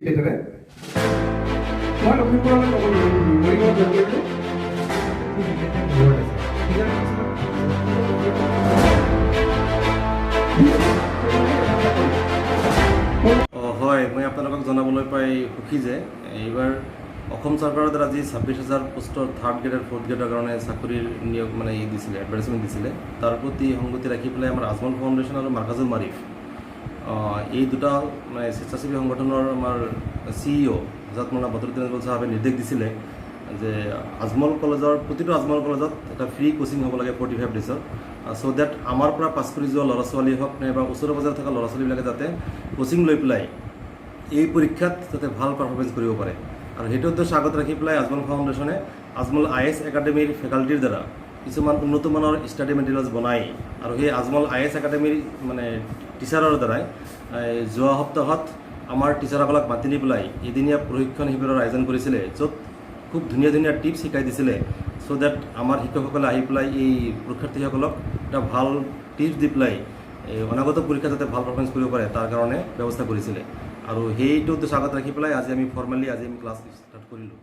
এইদৰে মই লখিমপুৰলৈ মৰিগাঁৱত লাগি আছোঁ। হয়, মই আপোনালোকক জনাবলৈ পাই সুখী যে এইবাৰ অসম চৰকাৰৰ দ্বাৰা যি 26,000 পোষ্টৰ 3rd গ্ৰেড আৰু 4th গ্ৰেডৰ কাৰণে চাকৰিৰ নিয়োগ দিছিলে, এডভাৰটাইজমেণ্ট দিছিলে, তাৰ প্ৰতি সংগতি ৰাখি পেলাই আমাৰ আজমল ফাউণ্ডেশ্যন আৰু মাৰ্কাজুল মাৰিফ এই দুটা স্বেচ্ছাসেৱী সংগঠনৰ আমাৰ CEO হজৰত মৌলানা বদৰুদ্দিন আজমল চাহাবে নিৰ্দেশ দিছিলে যে আজমল কলেজৰ প্ৰতিটো আজমল কলেজত এটা ফ্ৰী কোচিং হ'ব লাগে 45 ডেজৰ, চ' ডেট আমাৰ পৰা পাছ কৰি যোৱা ল'ৰা ছোৱালী হওক নাইবা ওচৰে পাজৰে থকা ল'ৰা ছোৱালীবিলাকে যাতে কোচিং লৈ পেলাই এই পৰীক্ষাত যাতে ভাল পাৰফৰ্মেঞ্চ কৰিব পাৰে। আৰু সেইটো উদ্দেশ্য আগত ৰাখি পেলাই আজমল ফাউণ্ডেশ্যনে আজমল IAS একাডেমীৰ ফেকাল্টিৰ দ্বাৰা কিছুমান উন্নতমানৰ ষ্টাডি মেটেৰিয়েলছ বনাই আৰু সেই আজমল IAS একাডেমীৰ টিচাৰৰ দ্বাৰাই যোৱা সপ্তাহত আমাৰ টিচাৰসকলক মাতি নি পেলাই এদিনীয়া প্ৰশিক্ষণ শিবিৰৰ আয়োজন কৰিছিলে, য'ত খুব ধুনীয়া ধুনীয়া টিপছ শিকাই দিছিলে, চ' ডেট আমাৰ শিক্ষকসকলে আহি পেলাই এই পৰীক্ষাৰ্থীসকলক এটা ভাল টিপছ দি পেলাই অনাগত পৰীক্ষা যাতে ভাল পাৰফৰ্মেঞ্চ কৰিব পাৰে তাৰ কাৰণে ব্যৱস্থা কৰিছিলে। আৰু সেইটো উদ্দেশ্য আগত ৰাখি পেলাই আজি আমি ক্লাছ ষ্টাৰ্ট কৰিলোঁ।